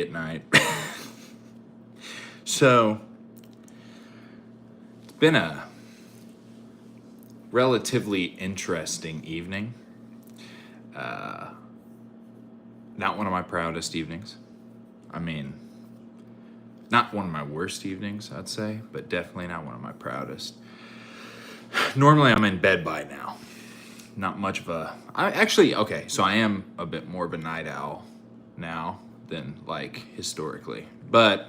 at night. So it's been a relatively interesting evening. Not one of my proudest evenings. I mean, not one of my worst evenings, I'd say, but definitely not one of my proudest. Normally I'm in bed by now. Not much of a... okay, so I am a bit more of a night owl now than, like, historically. But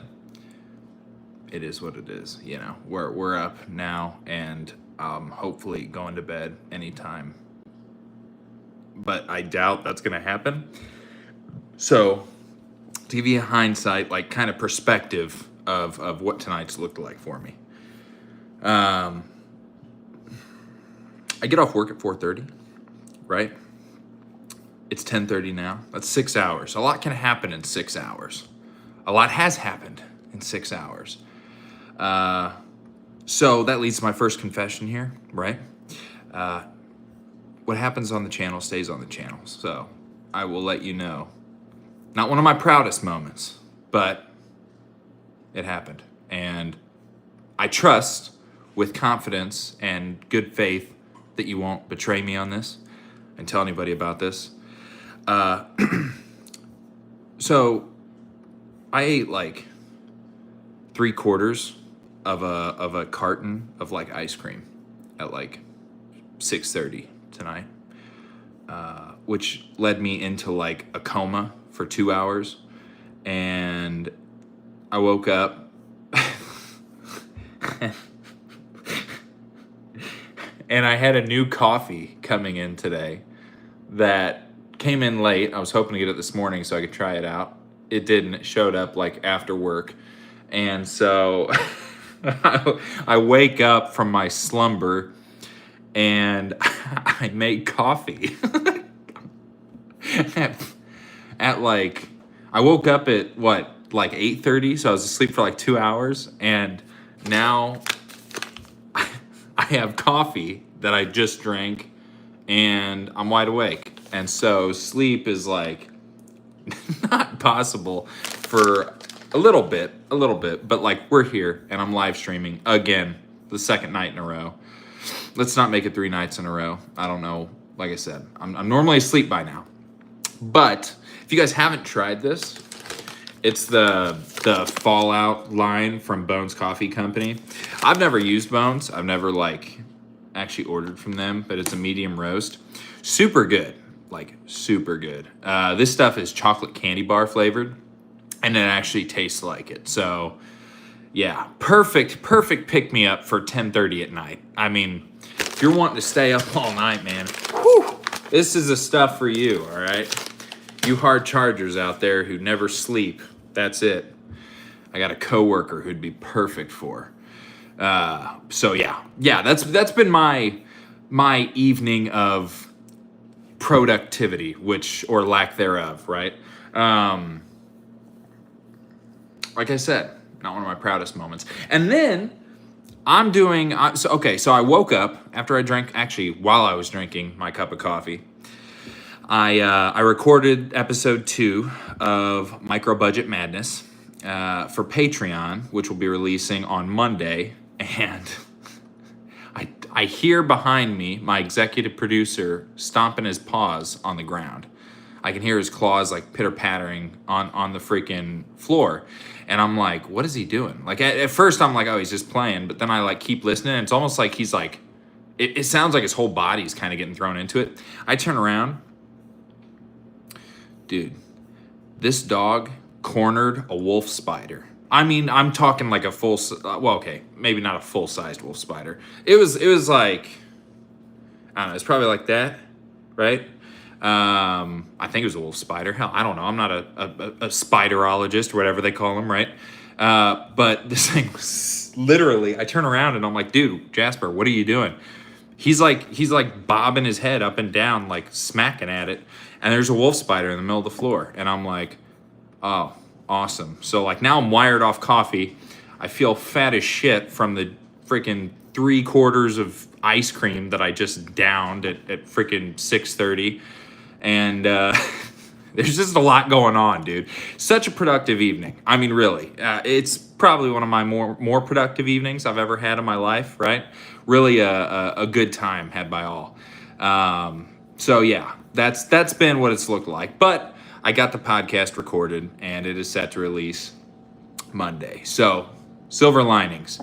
it is what it is, you know. We're up now, and hopefully going to bed anytime. But I doubt that's going to happen. So, to give you a hindsight, like, kind of perspective of what tonight's looked like for me. I get off work at 4:30, right? It's 10:30 now. That's 6 hours. A lot can happen in 6 hours. A lot has happened in 6 hours. So that leads to my first confession here, right? What happens on the channel stays on the channel. So I will let you know. Not one of my proudest moments, but it happened. And I trust with confidence and good faith that you won't betray me on this and tell anybody about this. So I ate like 3/4 of a carton of like ice cream at like 6:30 tonight, which led me into like a coma for 2 hours, and I woke up and I had a new coffee coming in today that came in late. I was hoping to get it this morning so I could try it out. It didn't. It showed up like after work. And so I wake up from my slumber and I make coffee. at like, I woke up at what, like 8:30? So I was asleep for like 2 hours. And now I have coffee that I just drank and I'm wide awake. And so sleep is like not possible for a little bit, but like we're here and I'm live streaming again, the second night in a row. Let's not make it 3 nights in a row. I don't know. Like I said, I'm normally asleep by now. But if you guys haven't tried this, it's the Fallout line from Bones Coffee Company. I've never used Bones. I've never like actually ordered from them, but it's a medium roast. Super good, like super good. This stuff is chocolate candy bar flavored, and it actually tastes like it. So yeah, perfect pick me up for 10:30 at night. I mean, if you're wanting to stay up all night, man, whew, this is the stuff for you, all right? You hard chargers out there who never sleep, that's it. I got a coworker who'd be perfect for. So yeah, that's been my evening of productivity, which, or lack thereof, right? Like I said, not one of my proudest moments. And then I'm doing, so I woke up after I drank, actually while I was drinking my cup of coffee. I recorded episode 2 of Micro Budget Madness for Patreon, which will be releasing on Monday. And I hear behind me my executive producer stomping his paws on the ground. I can hear his claws like pitter-pattering on the freaking floor. And I'm like, what is he doing? Like at first I'm like, oh, he's just playing. But then I like keep listening. And it's almost like he's like, it sounds like his whole body's kind of getting thrown into it. I turn around. Dude, this dog cornered a wolf spider. I mean, I'm talking like a full, well, okay, maybe not a full-sized wolf spider. It was like, I don't know, it's probably like that, right? I think it was a wolf spider. Hell, I don't know. I'm not a spiderologist or whatever they call them, right? But this thing was literally, I turn around and I'm like, dude, Jasper, what are you doing? He's like bobbing his head up and down, like smacking at it. And there's a wolf spider in the middle of the floor. And I'm like, oh, awesome. So like now I'm wired off coffee. I feel fat as shit from the freaking 3/4 of ice cream that I just downed at freaking 6:30. And There's just a lot going on, dude. Such a productive evening. I mean, really, it's probably one of my more productive evenings I've ever had in my life. Right? Really, a good time had by all. So yeah, that's been what it's looked like. But I got the podcast recorded, and it is set to release Monday. So silver linings.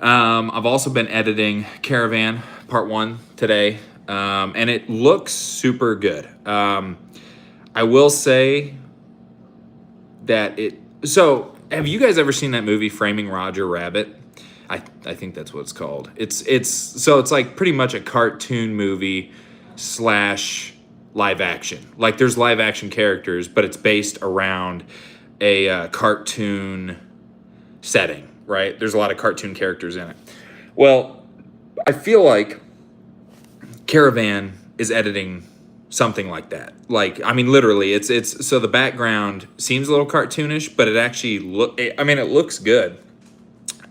I've also been editing Caravan Part 1 today, and it looks super good. I will say that so have you guys ever seen that movie Framing Roger Rabbit? I think that's what it's called. It's like pretty much a cartoon movie slash live action. Like there's live action characters, but it's based around a cartoon setting, right? There's a lot of cartoon characters in it. Well, I feel like Caravan is editing something like that. Like, I mean, literally, it's so the background seems a little cartoonish, but it actually it looks good.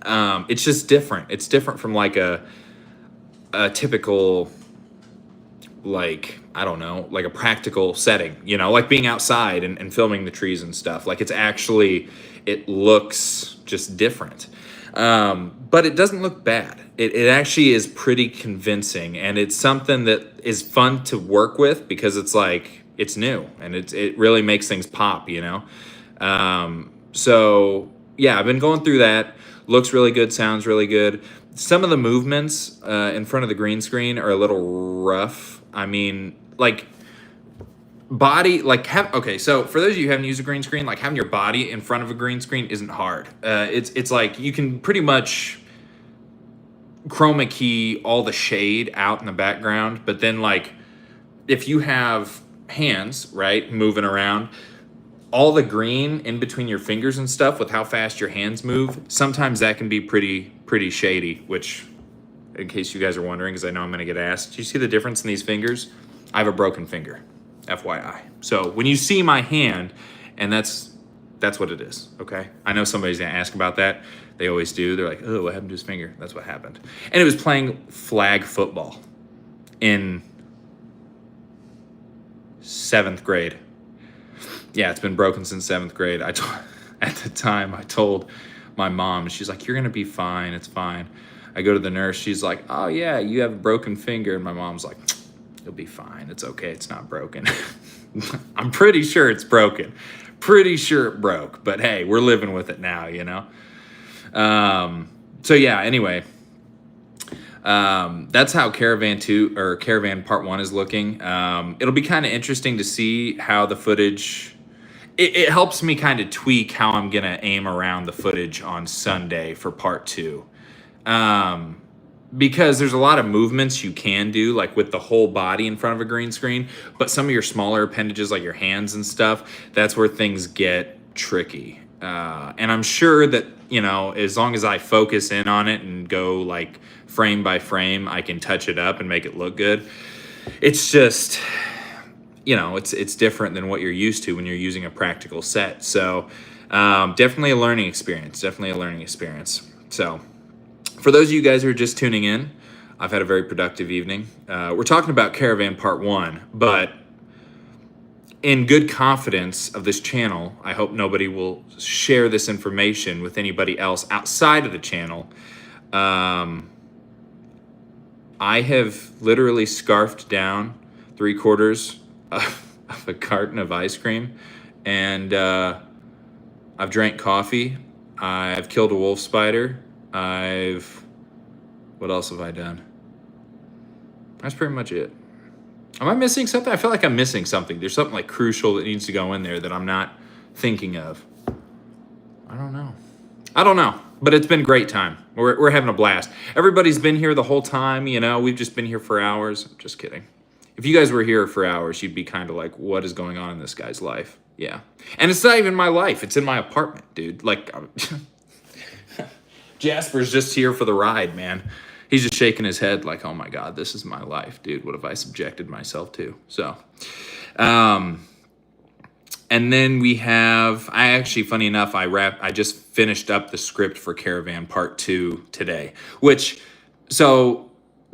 It's just different. It's different from like a typical, like, I don't know, like a practical setting, like being outside and filming the trees and stuff. Like it looks just different. But it doesn't look bad. It actually is pretty convincing, and it's something that is fun to work with because it's like, it's new, and it really makes things pop, So yeah, I've been going through that. Looks really good, sounds really good. Some of the movements in front of the green screen are a little rough. I mean, like body, okay, so for those of you who haven't used a green screen, like having your body in front of a green screen isn't hard. It's like you can pretty much chroma key all the shade out in the background, but then like if you have hands, right, moving around, all the green in between your fingers and stuff with how fast your hands move, sometimes that can be pretty shady, which, in case you guys are wondering, because I know I'm going to get asked, do you see the difference in these fingers? I have a broken finger, FYI. So when you see my hand, and that's what it is, okay? I know somebody's going to ask about that. They always do. They're like, oh, what happened to his finger? That's what happened. And it was playing flag football in 7th grade. Yeah, it's been broken since 7th grade. At the time, I told my mom, she's like, you're going to be fine. It's fine. I go to the nurse. She's like, oh, yeah, you have a broken finger. And my mom's like, you'll be fine. It's okay. It's not broken. I'm pretty sure it's broken. Pretty sure it broke. But, hey, we're living with it now, So, yeah, anyway. That's how Caravan 2 or Caravan Part 1 is looking. It'll be kind of interesting to see how the footage... It helps me kind of tweak how I'm going to aim around the footage on Sunday for Part 2. Because there's a lot of movements you can do, like with the whole body in front of a green screen, but some of your smaller appendages, like your hands and stuff, that's where things get tricky. And I'm sure that, as long as I focus in on it and go like frame by frame, I can touch it up and make it look good. It's just, it's different than what you're used to when you're using a practical set. So definitely a learning experience, So for those of you guys who are just tuning in, I've had a very productive evening. We're talking about Caravan Part 1, but in good confidence of this channel, I hope nobody will share this information with anybody else outside of the channel. I have literally scarfed down 3/4 of a carton of ice cream, and I've drank coffee. I've killed a wolf spider. What else have I done? That's pretty much it. Am I missing something? I feel like I'm missing something. There's something like crucial that needs to go in there that I'm not thinking of. I don't know. But it's been a great time. We're having a blast. Everybody's been here the whole time. We've just been here for hours. Just kidding. If you guys were here for hours, you'd be kind of like, what is going on in this guy's life? Yeah. And it's not even my life. It's in my apartment, dude. Like, Jasper's just here for the ride, man. He's just shaking his head like, oh my God, this is my life, dude. What have I subjected myself to? So, and then we have, funny enough, I just finished up the script for Caravan Part 2 today, so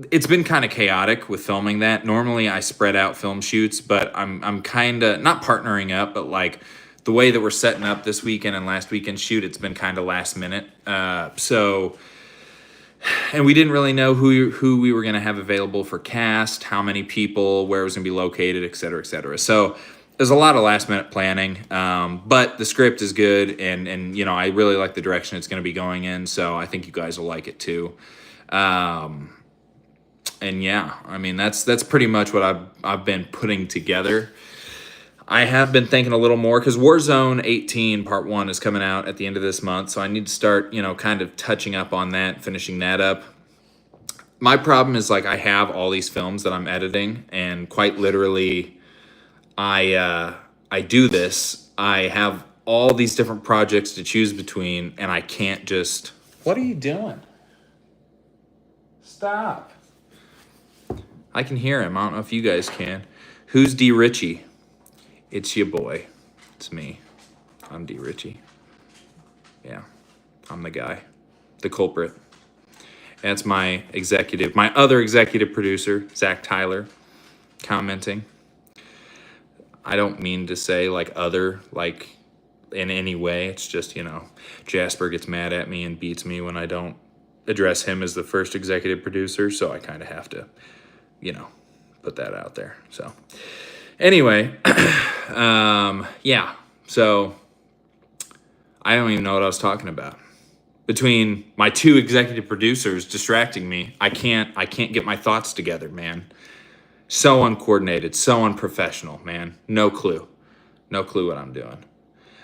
it's been kind of chaotic with filming that. Normally I spread out film shoots, but I'm kind of not partnering up, but like the way that we're setting up this weekend and last weekend shoot, it's been kind of last minute. So, and we didn't really know who we were going to have available for cast, how many people, where it was going to be located, et cetera, et cetera. So there's a lot of last minute planning, but the script is good, and you know, I really like the direction it's going to be going in. So I think you guys will like it too. And yeah, I mean, that's pretty much what I've been putting together. I have been thinking a little more because Warzone 18 Part 1 is coming out at the end of this month, so I need to start, you know, kind of touching up on that, finishing that up. My problem is, like, I have all these films that I'm editing, and quite literally, I do this. I have all these different projects to choose between, and I can't just... What are you doing? Stop. I can hear him. I don't know if you guys can. Who's D-Richy? It's your boy. It's me. I'm D-Richy. Yeah, I'm the guy. The culprit. That's my other executive producer, Zach Tyler, commenting. I don't mean to say like other, like in any way. It's just, you know, Jasper gets mad at me and beats me when I don't address him as the first executive producer, so I kind of have to, you know, put that out there. So anyway, yeah, so I don't even know what I was talking about. Between my two executive producers distracting me, I can't get my thoughts together, man. So uncoordinated, so unprofessional, man. No clue what I'm doing.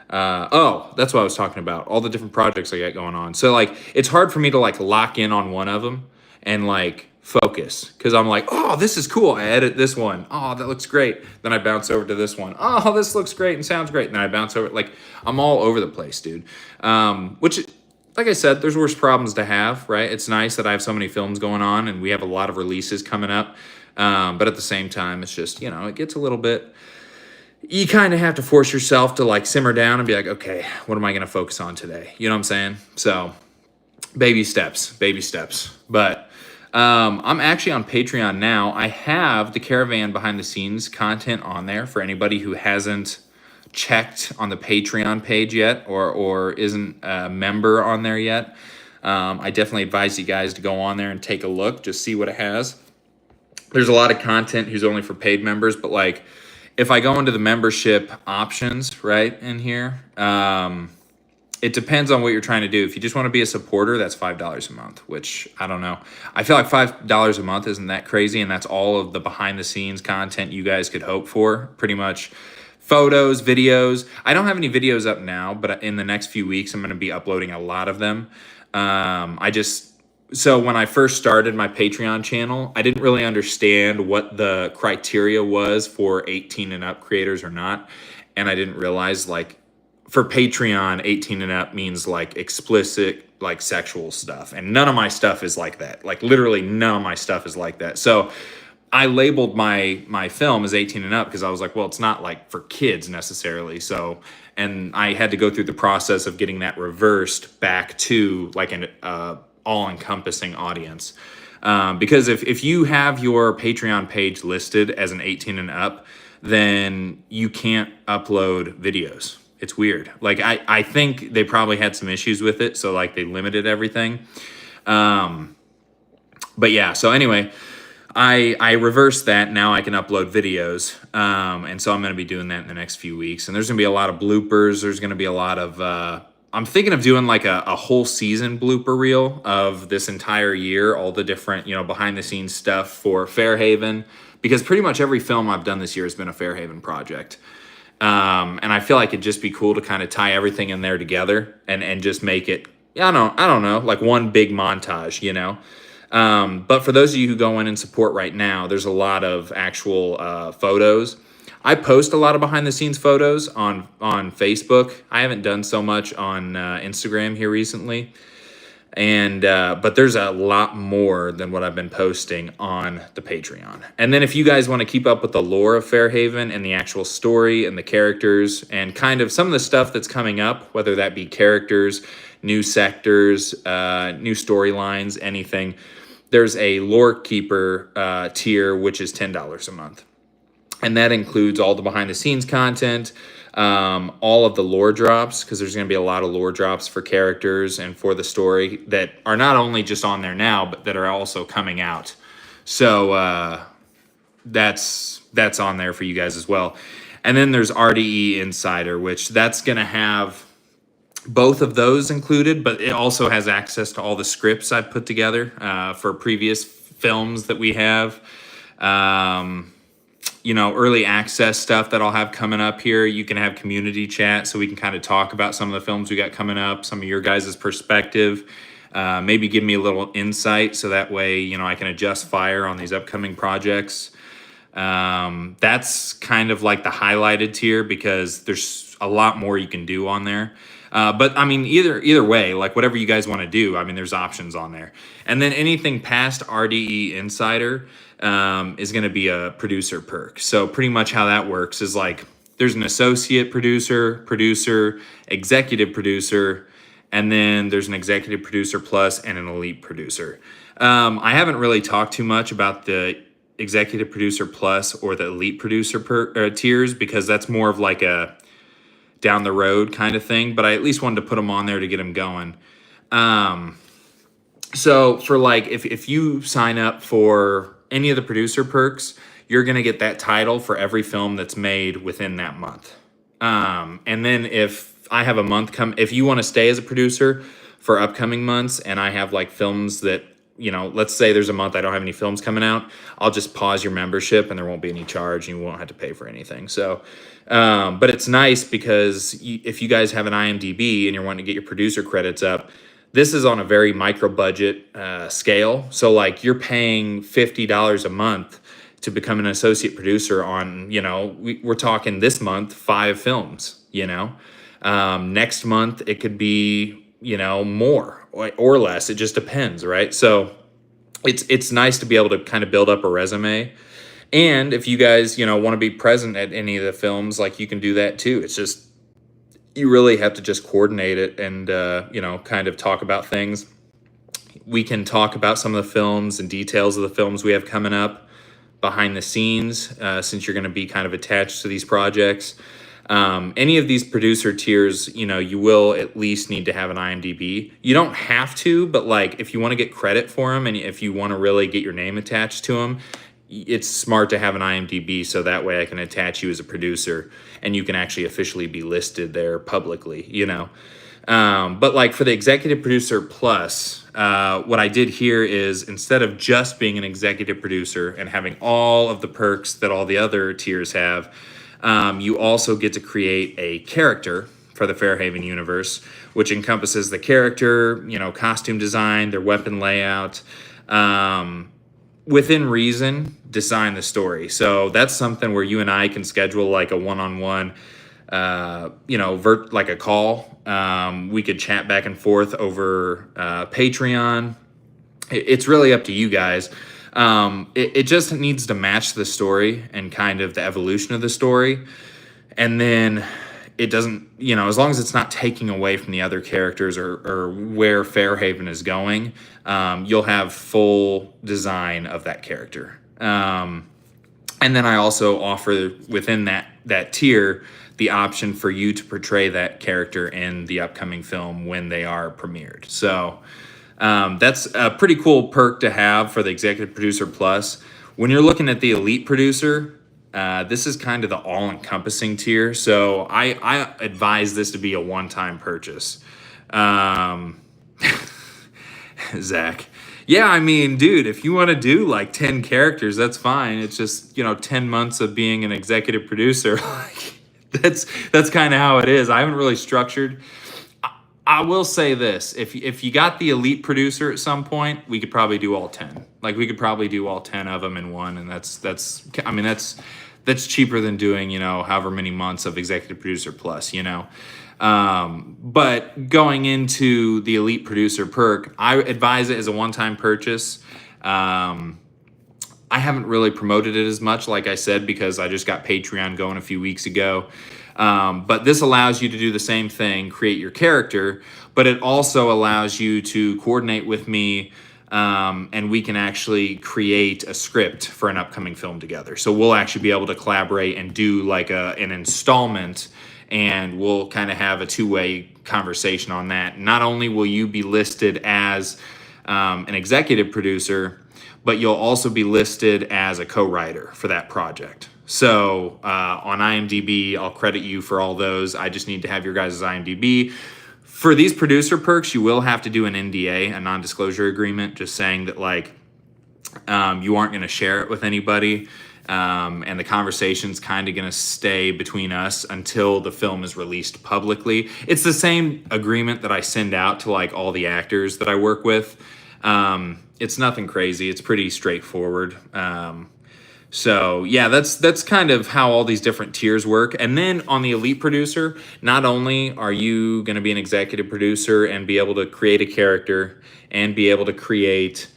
Oh, that's what I was talking about. All the different projects I got going on. So like, it's hard for me to like lock in on one of them and like focus, because I'm like, oh, this is cool. I edit this one. Oh, that looks great. Then I bounce over to this one. Oh, this looks great and sounds great. And then I bounce over. Like, I'm all over the place, dude. Which, like I said, there's worse problems to have, right? It's nice that I have so many films going on and we have a lot of releases coming up. But at the same time, it's just, you know, it gets a little bit... You kind of have to force yourself to like simmer down and be like, okay, what am I going to focus on today? You know what I'm saying? So baby steps. But I'm actually on Patreon now. I have the Caravan behind the scenes content on there for anybody who hasn't checked on the Patreon page yet, or isn't a member on there yet. I definitely advise you guys to go on there and take a look, just see what it has. There's a lot of content who's only for paid members, but like, if I go into the membership options right in here, it depends on what you're trying to do. If you just want to be a supporter, that's $5 a month, which I don't know. I feel like $5 a month isn't that crazy, and that's all of the behind the scenes content you guys could hope for. Pretty much photos, videos. I don't have any videos up now, but in the next few weeks, I'm going to be uploading a lot of them. So when I first started my Patreon channel, I didn't really understand what the criteria was for 18 and up creators or not. And I didn't realize, like, for Patreon, 18 and up means like explicit, like sexual stuff. And none of my stuff is like that. Like, literally none of my stuff is like that. So I labeled my film as 18 and up because I was like, well, it's not like for kids necessarily. So, and I had to go through the process of getting that reversed back to like an all-encompassing audience, because if you have your Patreon page listed as an 18 and up, then you can't upload videos. It's weird. Like, I think they probably had some issues with it, so like they limited everything. But yeah, so anyway, I reversed that. Now I can upload videos, and so I'm going to be doing that in the next few weeks. And there's going to be a lot of bloopers. There's going to be a lot of I'm thinking of doing like a whole season blooper reel of this entire year, all the different, you know, behind the scenes stuff for Fairhaven, because pretty much every film I've done this year has been a Fairhaven project. And I feel like it'd just be cool to kind of tie everything in there together and just make it, I don't know, like one big montage, you know? But for those of you who go in and support right now, there's a lot of actual photos. I post a lot of behind the scenes photos on Facebook. I haven't done so much on Instagram here recently. And but there's a lot more than what I've been posting on the Patreon. And then if you guys want to keep up with the lore of Fairhaven and the actual story and the characters and kind of some of the stuff that's coming up, whether that be characters, new sectors, new storylines, anything, there's a Lore Keeper tier, which is $10 a month. And that includes all the behind the scenes content, all of the lore drops, because there's going to be a lot of lore drops for characters and for the story that are not only just on there now, but that are also coming out. So that's on there for you guys as well. And then there's RDE Insider, which that's going to have both of those included, but it also has access to all the scripts I've put together for previous films that we have. Early access stuff that I'll have coming up here. You can have community chat so we can kind of talk about some of the films we got coming up, some of your guys' perspective, maybe give me a little insight so that way, I can adjust fire on these upcoming projects. That's kind of like the highlighted tier because there's a lot more you can do on there. But I mean, either way, like whatever you guys want to do, I mean, there's options on there. And then anything past RDE Insider is going to be a producer perk. So pretty much how that works is like there's an associate producer, executive producer, and then there's an executive producer plus and an elite producer. I haven't really talked too much about the executive producer plus or the elite producer tiers because that's more of like a down the road kind of thing, but I at least wanted to put them on there to get them going. So for like, if you sign up for any of the producer perks, you're going to get that title for every film that's made within that month. And then if I have a month if you want to stay as a producer for upcoming months and I have like films that, let's say there's a month I don't have any films coming out, I'll just pause your membership and there won't be any charge and you won't have to pay for anything. So, but it's nice because if you guys have an IMDb and you're wanting to get your producer credits up, this is on a very micro budget scale. So like you're paying $50 a month to become an associate producer on, we're talking this month, 5 films, next month it could be, more or less. It just depends, right? So it's nice to be able to kind of build up a resume. And if you guys, want to be present at any of the films, like you can do that too. It's just, you really have to just coordinate it and, kind of talk about things. We can talk about some of the films and details of the films we have coming up behind the scenes, since you're going to be kind of attached to these projects. Any of these producer tiers, you will at least need to have an IMDb. You don't have to, but like if you want to get credit for them and if you want to really get your name attached to them, it's smart to have an IMDb so that way I can attach you as a producer and you can actually officially be listed there publicly, But like for the executive producer plus, what I did here is instead of just being an executive producer and having all of the perks that all the other tiers have, you also get to create a character for the Fairhaven universe, which encompasses the character, costume design, their weapon layout, within reason, design the story. So that's something where you and I can schedule like a one-on-one, like a call. We could chat back and forth over Patreon. It's really up to you guys. It just needs to match the story and kind of the evolution of the story. And then it doesn't, as long as it's not taking away from the other characters or where Fairhaven is going, you'll have full design of that character. And then I also offer within that tier the option for you to portray that character in the upcoming film when they are premiered. So that's a pretty cool perk to have for the Executive Producer Plus. When you're looking at the Elite Producer, this is kind of the all-encompassing tier. So I advise this to be a one-time purchase. Zach. Yeah, I mean, dude, if you want to do like 10 characters, that's fine. It's just, 10 months of being an executive producer. That's kind of how it is. I haven't really structured. I will say this. If you got the elite producer at some point, we could probably do all 10. Like we could probably do all 10 of them in one. And that's cheaper than doing, however many months of executive producer plus, But going into the elite producer perk, I advise it as a one-time purchase. I haven't really promoted it as much, like I said, because I just got Patreon going a few weeks ago. But this allows you to do the same thing, create your character, but it also allows you to coordinate with me and we can actually create a script for an upcoming film together. So we'll actually be able to collaborate and do like an installment, and we'll kind of have a two-way conversation on that. Not only will you be listed as an executive producer, but you'll also be listed as a co-writer for that project. So on IMDb, I'll credit you for all those. I just need to have your guys' IMDb. For these producer perks, you will have to do an NDA, a non-disclosure agreement, just saying that like you aren't going to share it with anybody. And the conversation's kind of going to stay between us until the film is released publicly. It's the same agreement that I send out to like all the actors that I work with. It's nothing crazy. It's pretty straightforward. So yeah, that's kind of how all these different tiers work. And then on the elite producer, not only are you going to be an executive producer and be able to create a character and be able to create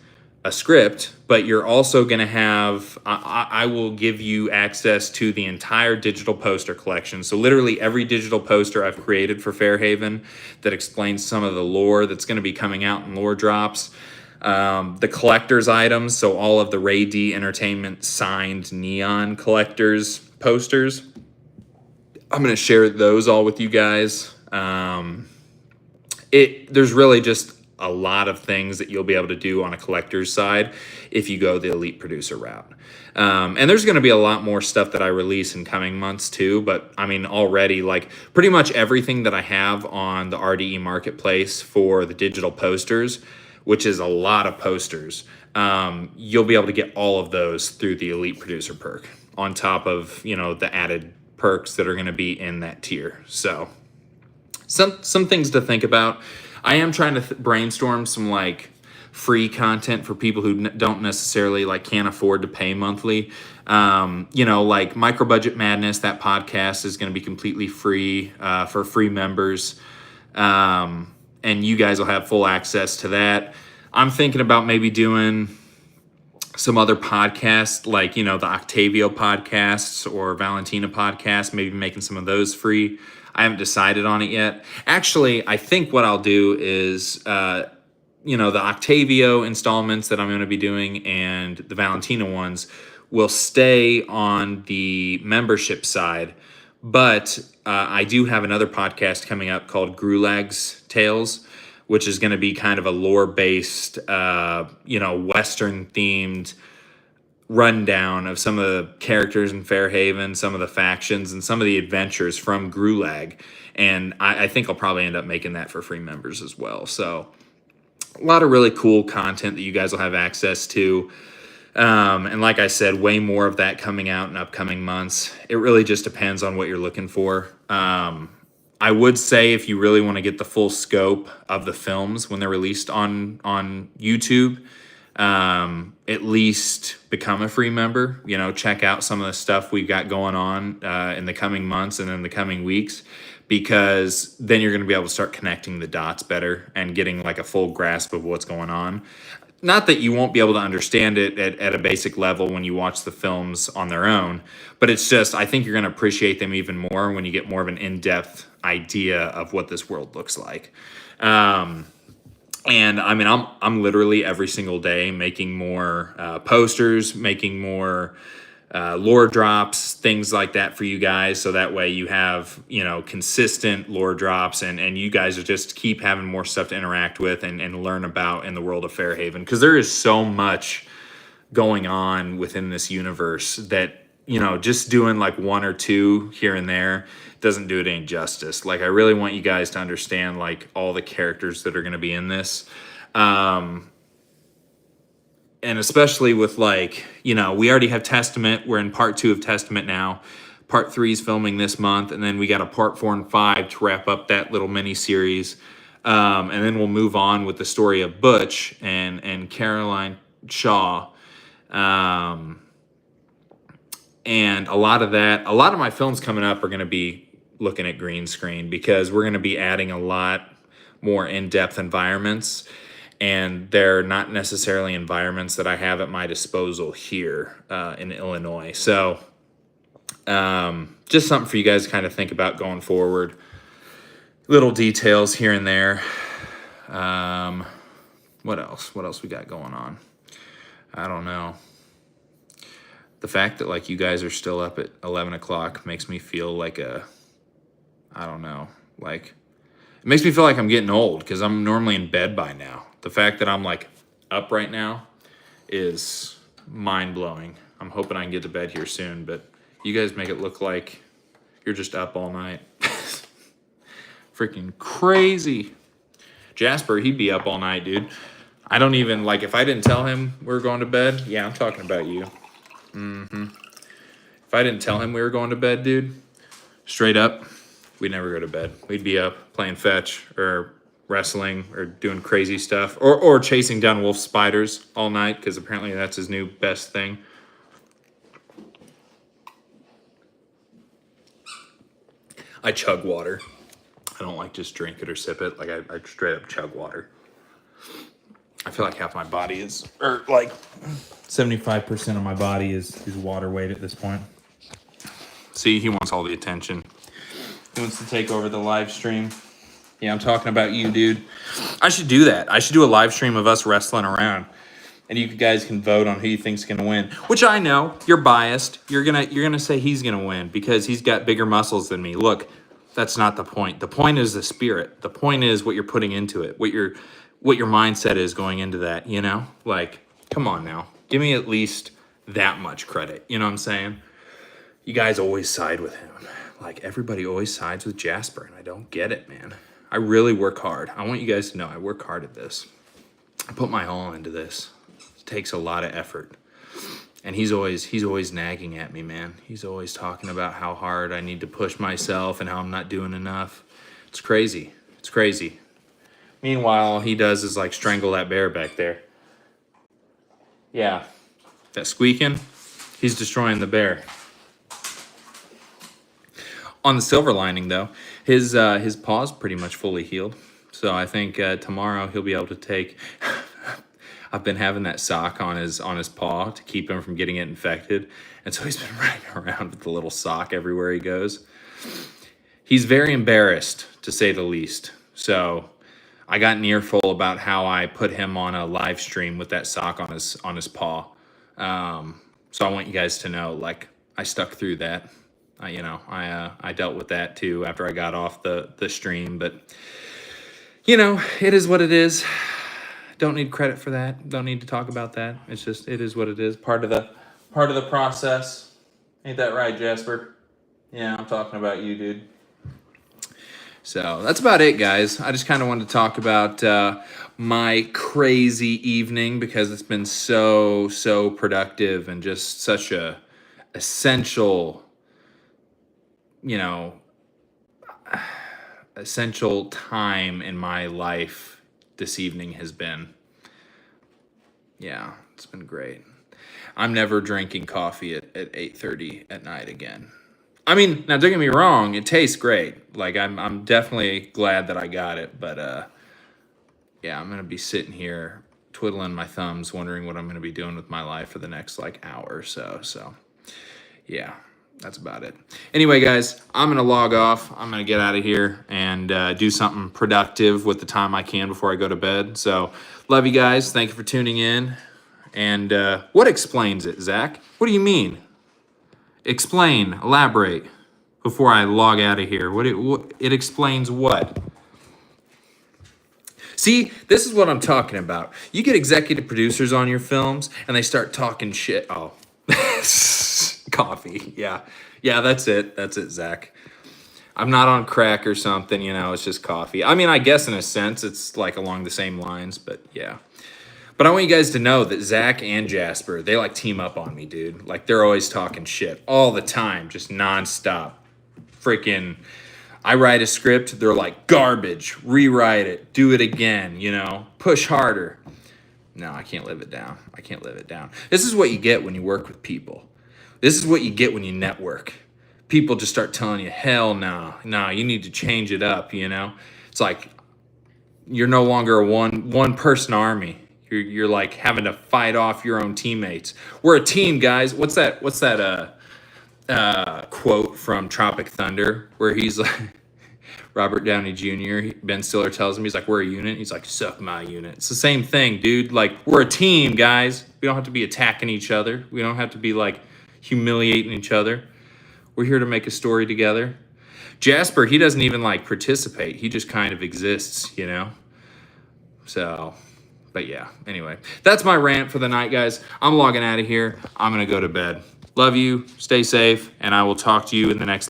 a script, but you're also going to have, I will give you access to the entire digital poster collection. So literally every digital poster I've created for Fairhaven that explains some of the lore that's going to be coming out in lore drops. The collector's items, so all of the Ray D Entertainment signed neon collectors posters, I'm going to share those all with you guys. There's really just a lot of things that you'll be able to do on a collector's side if you go the elite producer route. And there's going to be a lot more stuff that I release in coming months too. But I mean, already like pretty much everything that I have on the RDE marketplace for the digital posters, which is a lot of posters, you'll be able to get all of those through the elite producer perk on top of, you know, the added perks that are going to be in that tier. So some things to think about. I am trying to brainstorm some like free content for people who don't necessarily like can't afford to pay monthly. You know, like Micro Budget Madness, that podcast is going to be completely free for free members. And you guys will have full access to that. I'm thinking about maybe doing some other podcasts, like, you know, the Octavio podcasts or Valentina podcast, maybe making some of those free. I haven't decided on it yet. Actually, I think what I'll do is, you know, the Octavio installments that I'm going to be doing and the Valentina ones will stay on the membership side. But I do have another podcast coming up called Grulag's Tales, which is going to be kind of a lore-based, you know, Western-themed rundown of some of the characters in Fairhaven, some of the factions, and some of the adventures from Grulag. And I think I'll probably end up making that for free members as well. So a lot of really cool content that you guys will have access to. And like I said, way more of that coming out in upcoming months. It really just depends on what you're looking for. I would say if you really want to get the full scope of the films when they're released on YouTube, at least become a free member. You know, check out some of the stuff we've got going on in the coming months and in the coming weeks, because then you're going to be able to start connecting the dots better and getting like a full grasp of what's going on. Not that you won't be able to understand it at a basic level when you watch the films on their own, but it's just, I think you're going to appreciate them even more when you get more of an in-depth idea of what this world looks like. And I mean, I'm literally every single day making more posters, making more lore drops, things like that for you guys. So that way you have, you know, consistent lore drops and you guys will just keep having more stuff to interact with and learn about in the world of Fairhaven. Because there is so much going on within this universe that, you know, just doing like one or two here and there doesn't do it any justice. Like, I really want you guys to understand like all the characters that are going to be in this. And especially with like, you know, we already have Testament. We're in part 2 of Testament now. Part 3 is filming this month. And then we got a part 4 and 5 to wrap up that little mini series. And then we'll move on with the story of Butch and Caroline Shaw. And a lot of my films coming up are going to be looking at green screen, because we're going to be adding a lot more in-depth environments, and they're not necessarily environments that I have at my disposal here in Illinois. So just something for you guys to kind of think about going forward. Little details here and there. What else? What else we got going on? I don't know. The fact that like you guys are still up at 11 o'clock makes me feel like I don't know, like it makes me feel like I'm getting old because I'm normally in bed by now. The fact that I'm like up right now is mind blowing. I'm hoping I can get to bed here soon, but you guys make it look like you're just up all night. Freaking crazy. Jasper, he'd be up all night, dude. I don't even, like, if I didn't tell him we were going to bed, yeah, I'm talking about you. If I didn't tell him we were going to bed, dude, straight up, we'd never go to bed. We'd be up playing fetch or wrestling or doing crazy stuff or chasing down wolf spiders all night because apparently that's his new best thing. I chug water. I don't like just drink it or sip it. Like I straight up chug water. I feel like half my body is, or like 75% of my body is water weight at this point. See, he wants all the attention. He wants to take over the live stream. Yeah, I'm talking about you, dude. I should do that. I should do a live stream of us wrestling around. And you guys can vote on who you think's gonna win. Which I know, you're biased. You're gonna say he's gonna win because he's got bigger muscles than me. Look, that's not the point. The point is the spirit. The point is what you're putting into it. What your mindset is going into that, you know? Like, come on now. Give me at least that much credit. You know what I'm saying? You guys always side with him. Like, everybody always sides with Jasper, and I don't get it, man. I really work hard. I want you guys to know I work hard at this. I put my all into this. It takes a lot of effort. And he's always nagging at me, man. He's always talking about how hard I need to push myself and how I'm not doing enough. It's crazy. It's crazy. Meanwhile, all he does is like strangle that bear back there. Yeah. That squeaking, he's destroying the bear. On the silver lining, though, his paw's pretty much fully healed. So I think tomorrow he'll be able to take... I've been having that sock on his paw to keep him from getting it infected. And so he's been running around with the little sock everywhere he goes. He's very embarrassed, to say the least. So I got an earful about how I put him on a live stream with that sock on his paw. So I want you guys to know, like, I stuck through that. I dealt with that too after I got off the stream. But, you know, it is what it is. Don't need credit for that. Don't need to talk about that. It's just, it is what it is. Part of the process. Ain't that right, Jasper? Yeah, I'm talking about you, dude. So that's about it, guys. I just kind of wanted to talk about my crazy evening because it's been so productive and just such a essential, essential time in my life this evening has been. Yeah, it's been great. I'm never drinking coffee at 8:30 at night again. I mean, now don't get me wrong, it tastes great. Like I'm definitely glad that I got it, but yeah, I'm gonna be sitting here twiddling my thumbs, wondering what I'm gonna be doing with my life for the next like hour or so. So yeah, that's about it. Anyway, guys, I'm gonna log off. I'm gonna get out of here and do something productive with the time I can before I go to bed. So love you guys. Thank you for tuning in. And what explains it, Zach? What do you mean? Explain, elaborate before I log out of here. What it explains what? See, this is what I'm talking about. You get executive producers on your films and they start talking shit. Oh, coffee. Yeah, that's it. That's it, Zach. I'm not on crack or something, it's just coffee. I mean, I guess in a sense it's like along the same lines, but yeah. But I want you guys to know that Zach and Jasper, they like team up on me, dude. Like they're always talking shit all the time, just nonstop. Freaking, I write a script, they're like garbage, rewrite it, do it again, push harder. No, I can't live it down. I can't live it down. This is what you get when you work with people. This is what you get when you network. People just start telling you, hell no, you need to change it up, It's like you're no longer a one person army. You're like having to fight off your own teammates. We're a team, guys. What's that quote from Tropic Thunder where he's like, Robert Downey Jr., Ben Stiller tells him, he's like, we're a unit. He's like, suck my unit. It's the same thing, dude. Like, we're a team, guys. We don't have to be attacking each other. We don't have to be, like, humiliating each other. We're here to make a story together. Jasper, he doesn't even, like, participate. He just kind of exists, you know? So, but yeah, anyway. That's my rant for the night, guys. I'm logging out of here. I'm going to go to bed. Love you. Stay safe. And I will talk to you in the next